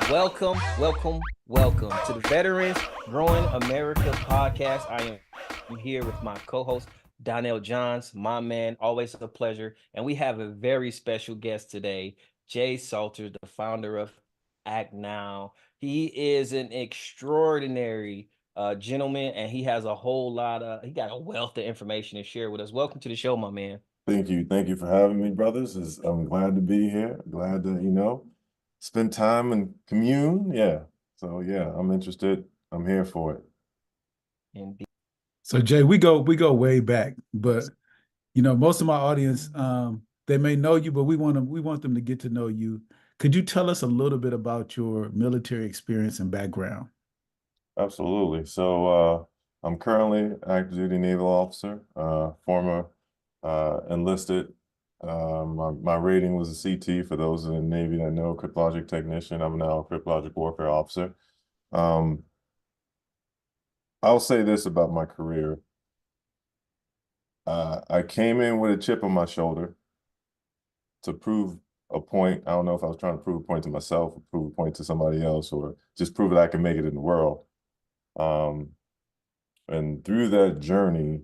Welcome to the Veterans Growing America podcast. I am here with my co-host Donnell Johns, my man, always a pleasure. And we have a very special guest today, Jay Salter, the founder of Act Now. He is an extraordinary gentleman, and he has he got a wealth of information to share with us. Welcome to the show, my man. Thank you. Thank you for having me, brothers. I'm glad to be here. Glad to, spend time and commune. Yeah. So yeah, I'm interested. I'm here for it. And So Jay, we go way back, but most of my audience, they may know you, but we want them to get to know you. Could you tell us a little bit about your military experience and background? Absolutely. So I'm currently active duty naval officer, former enlisted. My rating was a CT for those in the Navy that know, cryptologic technician. I'm now a cryptologic warfare officer. I'll say this about my career. I came in with a chip on my shoulder to prove a point. I don't know if I was trying to prove a point to myself or prove a point to somebody else or just prove that I can make it in the world. And through that journey,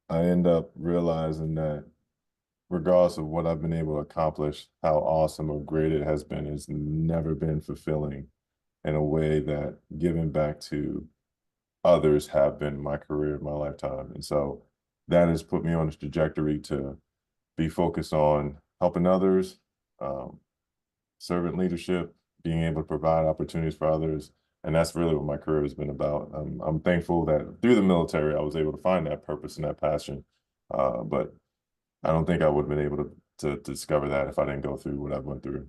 I end up realizing that regardless of what I've been able to accomplish, how awesome or great it has been, it's never been fulfilling in a way that giving back to others have been my career, my lifetime. And so that has put me on this trajectory to be focused on helping others, servant leadership, being able to provide opportunities for others. And that's really what my career has been about. I'm thankful that through the military, I was able to find that purpose and that passion. But I don't think I would have been able to discover that if I didn't go through what I went through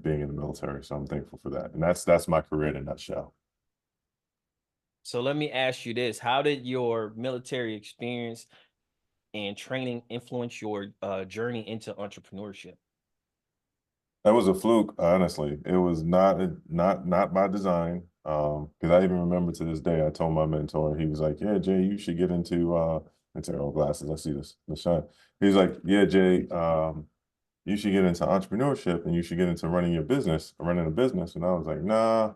being in the military. So I'm thankful for that. And that's my career in a nutshell. So let me ask you this. How did your military experience and training influence your journey into entrepreneurship? That was a fluke, honestly. It was not by design. Because I even remember to this day, I told my mentor, he was like, "Yeah, Jay, you should get into old glasses. I see the shine." He's like, "Yeah, Jay, you should get into entrepreneurship and you should get into running a business." And I was like, "Nah,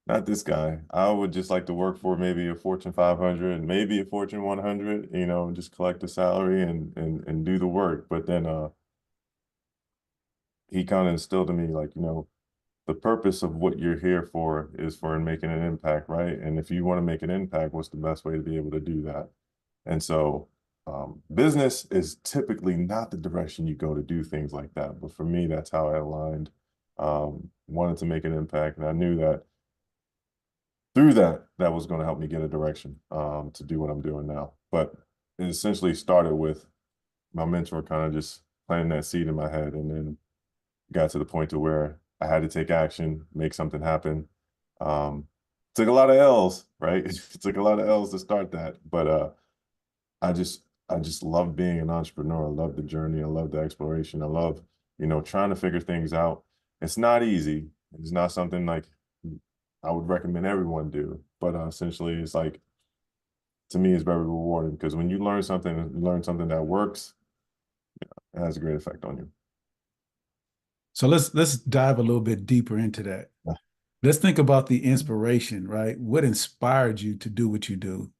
not this guy. I would just like to work for maybe a Fortune 500, maybe a Fortune 100, just collect a salary and do the work." But then he kind of instilled in me, like, the purpose of what you're here for is for making an impact, right? And if you want to make an impact, what's the best way to be able to do that? And so business is typically not the direction you go to do things like that. But for me, that's how I aligned, wanted to make an impact. And I knew that through that was going to help me get a direction to do what I'm doing now. But it essentially started with my mentor kind of just planting that seed in my head, and then got to the point to where I had to take action, make something happen. Took a lot of L's, right? It took a lot of L's to start that, but I just love being an entrepreneur. I love the journey. I love the exploration. I love, trying to figure things out. It's not easy. It's not something like I would recommend everyone do, but essentially it's like, to me, it's very rewarding because when you learn something that works, it has a great effect on you. So let's dive a little bit deeper into that. Let's think about the inspiration, right? What inspired you to do what you do?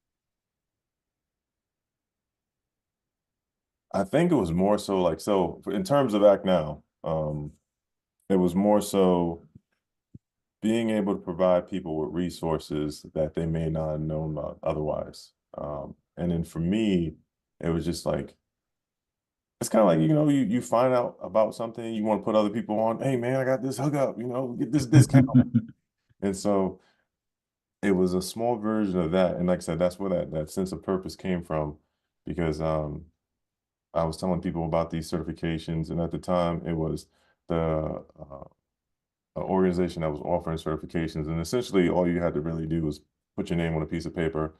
I think it was more so like, so in terms of Act Now, it was more so being able to provide people with resources that they may not have known about otherwise. And then for me, it was just like, it's kind of like, you find out about something, you want to put other people on, "Hey man, I got this hookup, get this discount." And so it was a small version of that. And like I said, that's where that sense of purpose came from, because I was telling people about these certifications, and at the time it was the organization that was offering certifications, and essentially all you had to really do was put your name on a piece of paper,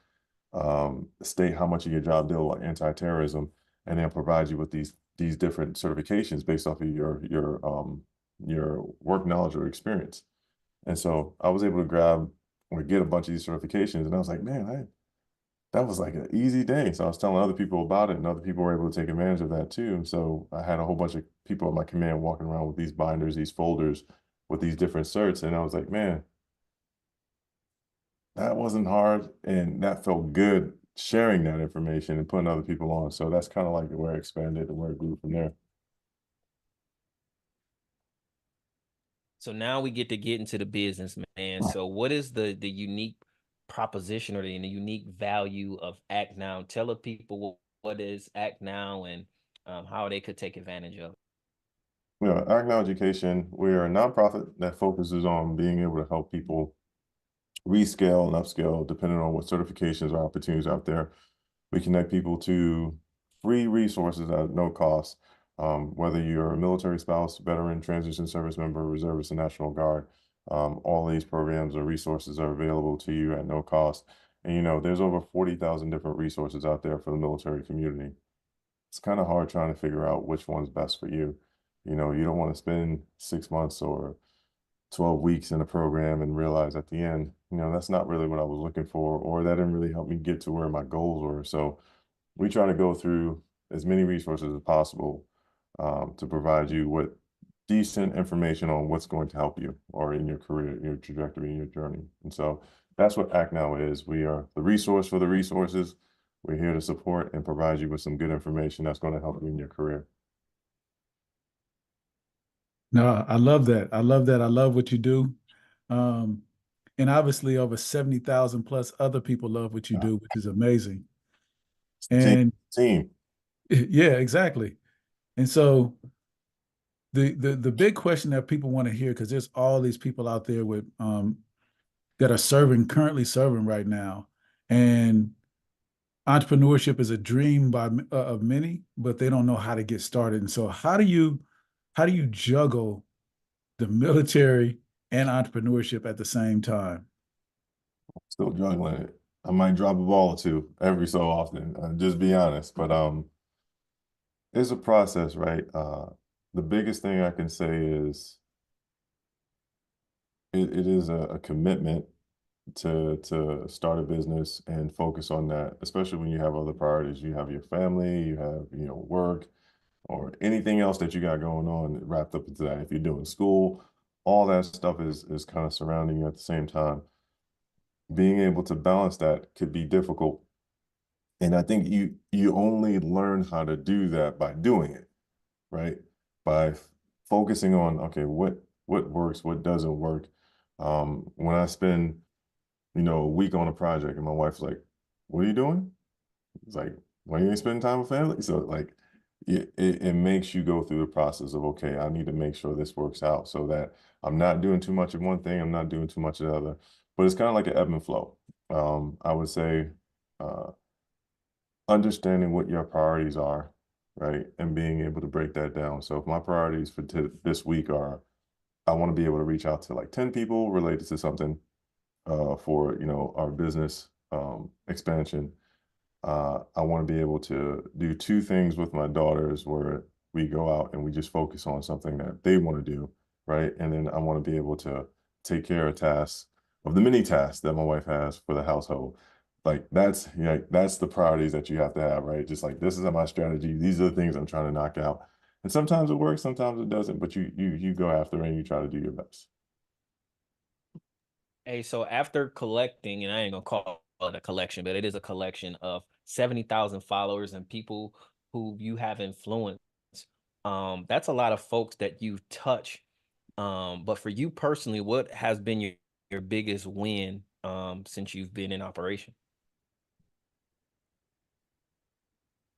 state how much of your job dealt with anti-terrorism, and then provide you with these different certifications based off of your work knowledge or experience. And so I was able to grab or get a bunch of these certifications, and I was like, man, that was like an easy thing. So I was telling other people about it, and other people were able to take advantage of that too. So I had a whole bunch of people at my command walking around with these binders, these folders with these different certs. And I was like, man, that wasn't hard. And that felt good sharing that information and putting other people on. So that's kind of like where it expanded and where it grew from there. So now we get to get into the business, man. So what is the unique proposition or the unique value of Act Now? Tell the people what is Act Now and how they could take advantage of it. Yeah, Act Now Education, we're a nonprofit that focuses on being able to help people rescale and upscale depending on what certifications or opportunities out there. We connect people to free resources at no cost, whether you're a military spouse, veteran, transition service member, reservist, and National Guard. All these programs or resources are available to you at no cost. And there's over 40,000 different resources out there for the military community. It's kind of hard trying to figure out which one's best for you. You don't want to spend 6 months or 12 weeks in a program and realize at the end, that's not really what I was looking for, or that didn't really help me get to where my goals were. So we try to go through as many resources as possible to provide you with decent information on what's going to help you or in your career, your trajectory, your journey. And so that's what Act Now is. We are the resource for the resources. We're here to support and provide you with some good information that's going to help you in your career. No, I love that. I love that. I love what you do. Um, and obviously over 70,000 plus other people love what you do, which is amazing. Team, And team. yeah, exactly. And so the big question that people want to hear, because there's all these people out there with that are currently serving right now. And entrepreneurship is a dream of many, but they don't know how to get started. And so how do you juggle the military and entrepreneurship at the same time? Still juggling it. I might drop a ball or two every so often. Just be honest, but it's a process, right? The biggest thing I can say is it is a commitment to start a business and focus on that, especially when you have other priorities. You have your family, you have work, or anything else that you got going on wrapped up into that. If you're doing school, all that stuff is kind of surrounding you at the same time. Being able to balance that could be difficult. And I think you only learn how to do that by doing it, right? By focusing on, okay, what works, what doesn't work. When I spend, a week on a project and my wife's like, what are you doing? It's like, why you ain't spending time with family? So like it makes you go through the process of, okay, I need to make sure this works out so that I'm not doing too much of one thing, I'm not doing too much of the other. But it's kind of like an ebb and flow. I would say uh, understanding what your priorities are, right? And being able to break that down. So if my priorities for this week are, I want to be able to reach out to like 10 people related to something for, our business expansion. I want to be able to do two things with my daughters where we go out and we just focus on something that they want to do, right? And then I want to be able to take care of tasks of the many tasks that my wife has for the household. Like that's the priorities that you have to have, right? Just like this is my strategy. These are the things I'm trying to knock out. And sometimes it works, sometimes it doesn't, but you go after it and you try to do your best. Hey, so after collecting, and I ain't gonna call it a collection, but it is a collection of 70,000 followers and people who you have influenced. That's a lot of folks that you touch. But for you personally, what has been your biggest win since you've been in operation?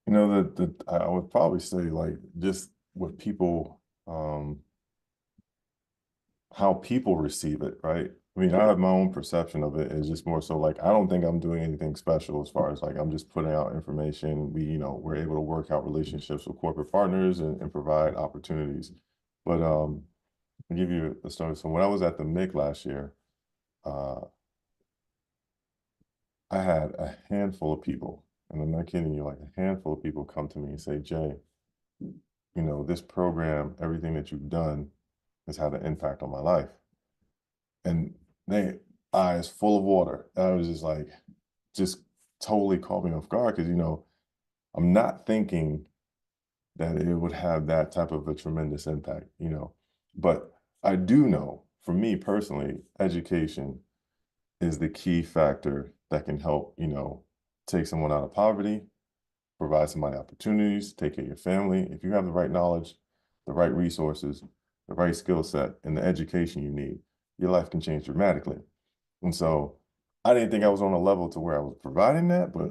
I would probably say like just with people, how people receive it, right? I mean, I have my own perception of it. It's just more so like I don't think I'm doing anything special as far as like I'm just putting out information. We're able to work out relationships with corporate partners and provide opportunities. But I'll give you a story. So when I was at the MIC last year, uh, I had a handful of people, and I'm not kidding you, like a handful of people come to me and say, Jay, this program, everything that you've done has had an impact on my life. And they eyes full of water. I was just like, just totally caught me off guard because, you know, I'm not thinking that it would have that type of a tremendous impact, you know. But I do know, for me personally, education is the key factor that can help, you know, take someone out of poverty, provide somebody opportunities, take care of your family. If you have the right knowledge, the right resources, the right skill set, and the education you need, your life can change dramatically. And so I didn't think I was on a level to where I was providing that, but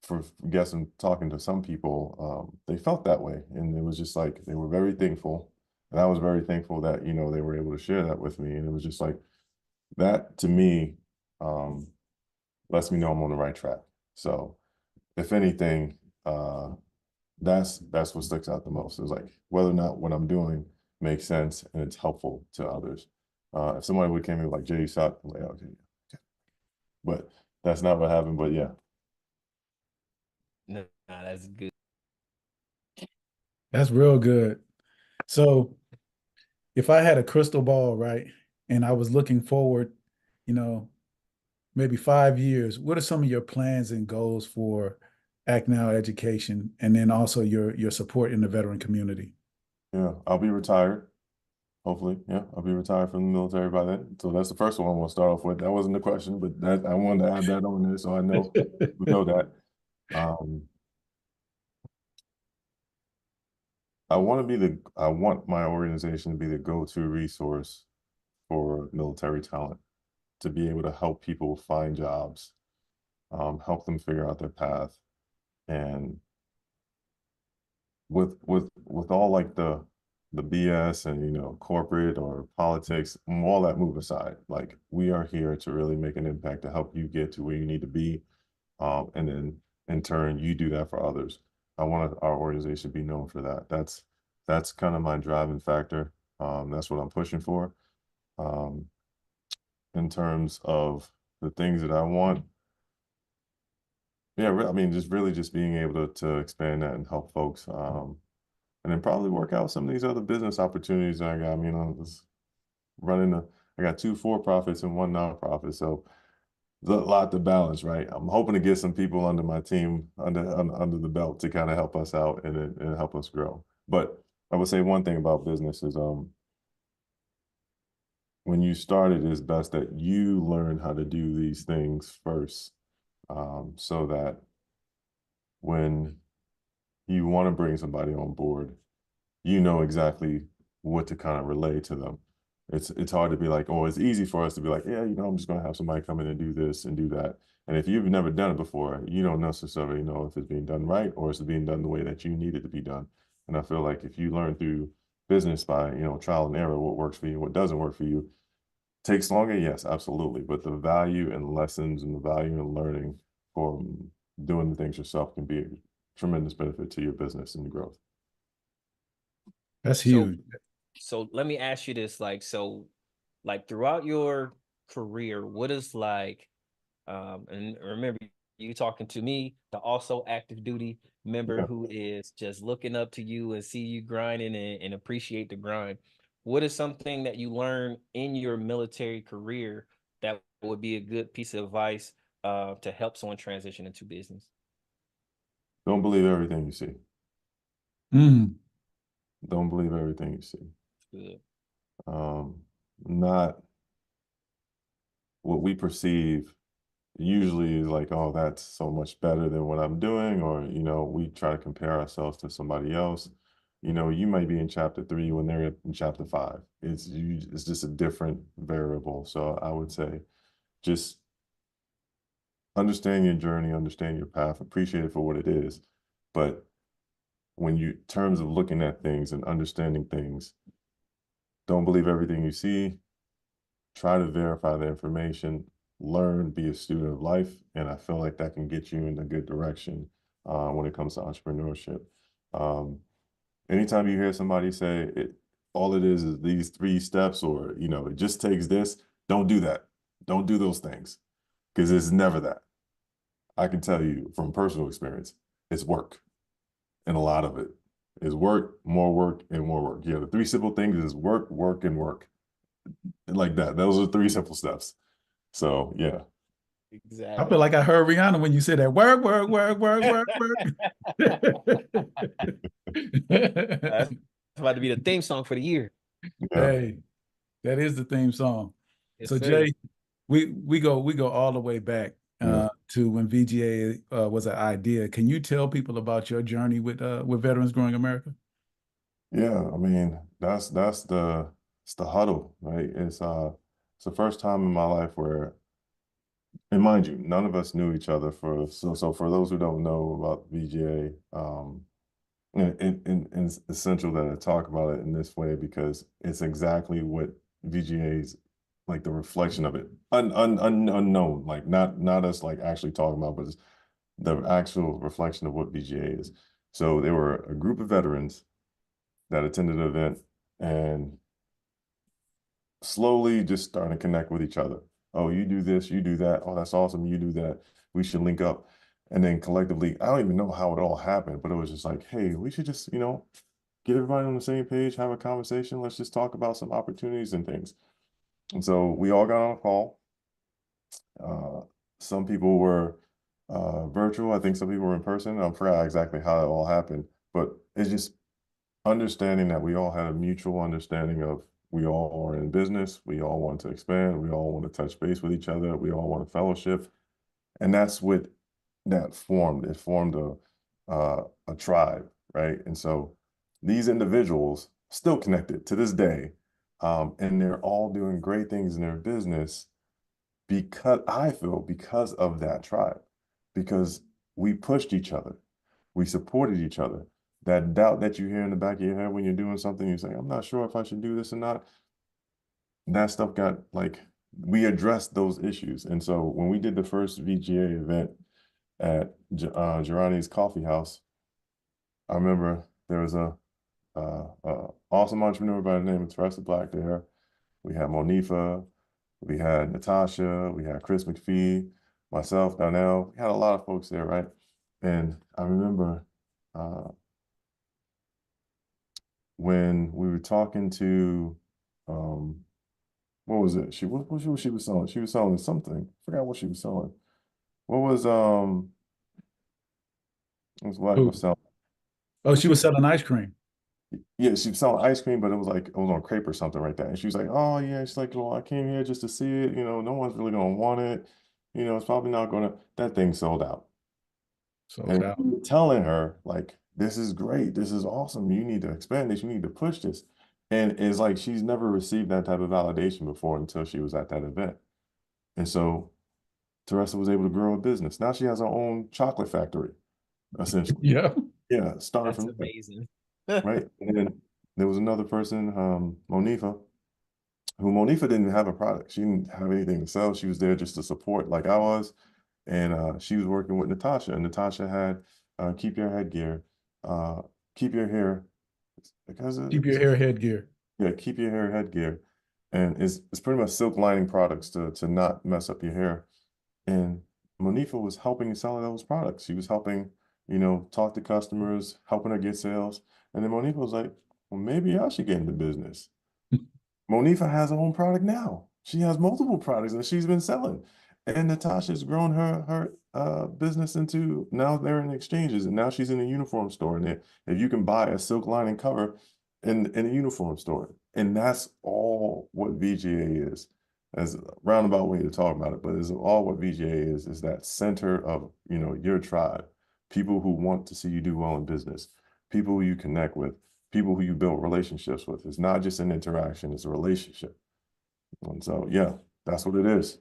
for guessing, talking to some people, they felt that way. And it was just like, they were very thankful. And I was very thankful that, you know, they were able to share that with me. And it was just like, that to me, um, lets me know I'm on the right track. So if anything, that's what sticks out the most. Is like whether or not what I'm doing makes sense and it's helpful to others. If somebody would came in like Jay Sot, I'm like, okay, but that's not what happened. But yeah, No, nah, that's good. That's real good. So if I had a crystal ball, right, and I was looking forward, you know, maybe 5 years, what are some of your plans and goals for Act Now Education, and then also your support in the veteran community? yeah, I'll be retired. Hopefully, yeah, I'll be retired from the military by then. So that's the first one I want to start off with. That wasn't the question, but that I wanted to add that on there so I know we know that. Um, I want my organization to be the go-to resource for military talent, to be able to help people find jobs, help them figure out their path. And with all like the BS and, you know, corporate or politics, all that move aside, like we are here to really make an impact to help you get to where you need to be. And then in turn, you do that for others. I want our organization to be known for that. That's kind of my driving factor. That's what I'm pushing for. Um, in terms of the things that I want, yeah, I mean, just really just being able to expand that and help folks. And then probably work out some of these other business opportunities that I got. I mean, I'm just I got two for-profits and one nonprofit. So there's a lot to balance, right? I'm hoping to get some people under my team, under the belt to kind of help us out and help us grow. But I would say one thing about business is when you start it, it's best that you learn how to do these things first, so that when you want to bring somebody on board, you know exactly what to kind of relay to them. It's hard to be like, oh, it's easy for us to be like, yeah, you know, I'm just going to have somebody come in and do this and do that. And if you've never done it before, you don't necessarily know if it's being done right or it's being done the way that you need it to be done. And I feel like if you learn through business by, you know, trial and error, what works for you, what doesn't work for you, takes longer, yes, absolutely. But the value and lessons and the value in learning from doing the things yourself can be a tremendous benefit to your business and your growth. That's So, huge. so let me ask you this, like throughout your career, what is like, and remember you talking to me, the also active duty member Yeah. who is just looking up to you and see you grinding and appreciate the grind. What is something that you learned in your military career that would be a good piece of advice to help someone transition into business? Don't believe everything you see. Mm, Don't believe everything you see. Good. Um, not what we perceive usually is like, oh, that's so much better than what I'm doing, or, you know, we try to compare ourselves to somebody else. You know, you might be in chapter 3 when they're in chapter 5. It's just a different variable. So I would say just understand your journey, understand your path, appreciate it for what it is. But when you terms of looking at things and understanding things, don't believe everything you see. Try to verify the information, learn, be a student of life, and I feel like that can get you in a good direction when it comes to entrepreneurship. Um, anytime you hear somebody say all it is these 3 steps, or, you know, it just takes this, don't do that. Don't do those things, because it's never that. I can tell you from personal experience, it's work, and a lot of it is work, and more work. Yeah, the 3 simple things is work, work, and work. Like that. Those are 3 simple steps. So yeah. I feel like I heard Rihanna when you said that. Work, work, work, work, work, work. That's about to be the theme song for the year. Yeah. Hey, that is the theme song. Yes, So sir. Jay, we go all the way back Yeah. to when VGA was an idea. Can you tell people about your journey with Veterans Growing America? Yeah, I mean, that's the it's the huddle, right? It's the first time in my life where, and mind you, none of us knew each other so for those who don't know about VGA, and it's essential that I talk about it in this way because it's exactly what VGA's, like, the reflection of it, unknown, like not us like actually talking about, but it's the actual reflection of what VGA is. So there were a group of veterans that attended an event and slowly just starting to connect with each other. Oh, you do this, you do that. Oh, that's awesome. You do that. We should link up. And then collectively, I don't even know how it all happened, but it was just like, hey, we should just, get everybody on the same page, have a conversation. Let's just talk about some opportunities and things. And so we all got on a call. Uh, some people were virtual. I think some people were in person. I forgot exactly how it all happened, but it's just understanding that we all had a mutual understanding of we all are in business, we all want to expand, we all want to touch base with each other, we all want a fellowship, and that's what that formed. It formed a tribe, right? And so these individuals still connected to this day, and they're all doing great things in their business because I feel because of that tribe, because we pushed each other, we supported each other. That doubt that you hear in the back of your head when you're doing something, you say, I'm not sure if I should do this or not. That stuff got, like, we addressed those issues. And so when we did the first VGA event at Girani's Coffee House, I remember there was a awesome entrepreneur by the name of Teresa Black there. We had Monifa, we had Natasha, we had Chris McPhee, myself, Donnell. We had a lot of folks there, right? And I remember when we were talking to, what was it? What she was selling? She was selling something. I forgot what she was selling. What what Ooh. was selling? Oh, she was selling ice cream. Yeah, she was selling ice cream, but it was on crepe or something like that. And she was like, oh yeah, she's like, well, I came here just to see it. No one's really gonna want it. It's probably not gonna, that thing sold out. Sold And out. we were telling her, like, this is great, this is awesome. You need to expand this, you need to push this. And it's like she's never received that type of validation before until she was at that event. And so Teresa was able to grow a business. Now she has her own chocolate factory, essentially. Yeah. Yeah, starting That's from there, amazing. right? And then there was another person, Monifa, who Monifa didn't have a product. She didn't have anything to sell. She was there just to support, like I was. And she was working with Natasha, and Natasha had keep your headgear, uh, keep your hair, because Keep your hair headgear. yeah, keep your hair headgear, and it's pretty much silk lining products to not mess up your hair. And Monifa was helping sell those products. She was helping, talk to customers, helping her get sales. And then Monifa was like, well, maybe I should get into business. Monifa has her own product now. She has multiple products that she's been selling. And Natasha's grown her business into, now they're in exchanges, and now she's in a uniform store. And if you can buy a silk lining cover in a uniform store. And that's all what VGA is, as a roundabout way to talk about it, but it's all what VGA is that center of, your tribe, people who want to see you do well in business, people who you connect with, people who you build relationships with. It's not just an interaction, it's a relationship. And so, yeah, that's what it is.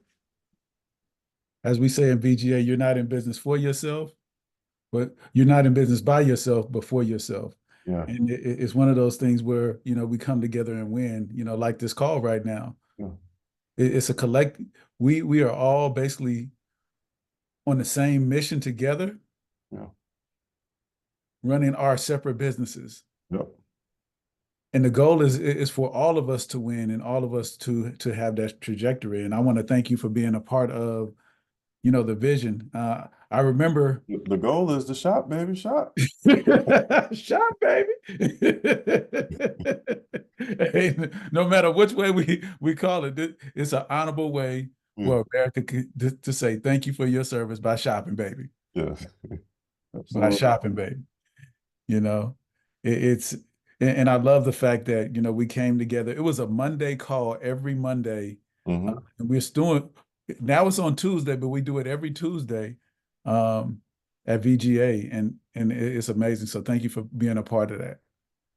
As we say in VGA, you're not in business for yourself, but you're not in business by yourself, but for yourself. Yeah. And it's one of those things where, we come together and win, like this call right now. Yeah. It's a collect. We are all basically on the same mission together, Yeah. running our separate businesses. Yep. And the goal is for all of us to win and all of us to have that trajectory. And I want to thank you for being a part of, the vision. I remember The goal is to shop, baby, shop. shop, baby. Hey, no matter which way we call it, it's an honorable way well, America to say thank you for your service by shopping, baby. Yeah. By Absolutely. shopping, baby. You know, it's and I love the fact that, you know, we came together. It was a Monday call every Monday. Mhm. And we're doing now it's on Tuesday, but we do it every Tuesday at VGA, and it's amazing. So thank you for being a part of that.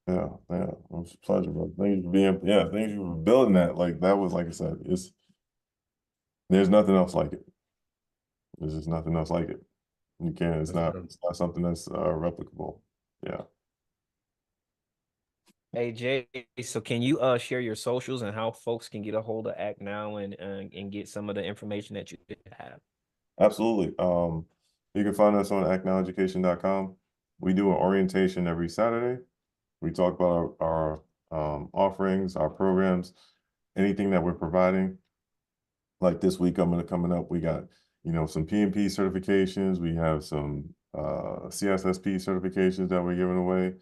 Yeah, yeah. It was a pleasure, bro. Thank you for being, yeah, thank you for building that. Like that was, like I said, there's nothing else like it. There's just nothing else like it. You can't, it's not something that's replicable. Yeah. Hey Jay, so can you share your socials and how folks can get a hold of Act Now and get some of the information that you have? Absolutely. You can find us on actnoweducation.com. We do an orientation every Saturday. We talk about our offerings, our programs, anything that we're providing. Like this week coming up, we got, you know, some PMP certifications. We have some CSSP certifications that we're giving away.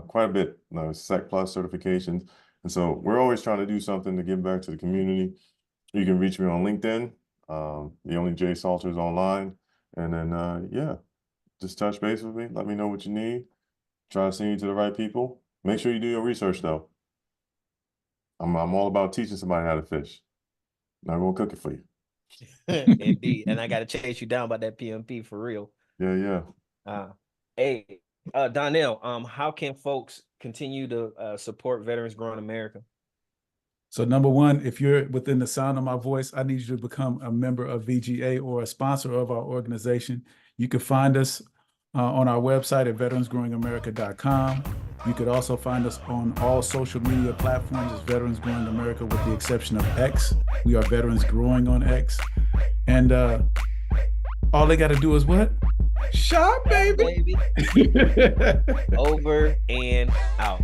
Quite a bit, Sec Plus certifications. And so we're always trying to do something to give back to the community. You can reach me on LinkedIn, the only Jay Salters online. And then, yeah, just touch base with me. Let me know what you need. Try to send you to the right people. Make sure you do your research, though. I'm all about teaching somebody how to fish. Not gonna cook it for you. Indeed. And I got to chase you down by that PMP for real. Yeah, yeah. Hey, Donnell, how can folks continue to support Veterans Growing America? So number one, if you're within the sound of my voice, I need you to become a member of VGA or a sponsor of our organization. You can find us on our website at veteransgrowingamerica.com. You could also find us on all social media platforms as Veterans Growing America, with the exception of X. We are Veterans Growing on X. And all they got to do is what? Shop, baby. Over and out.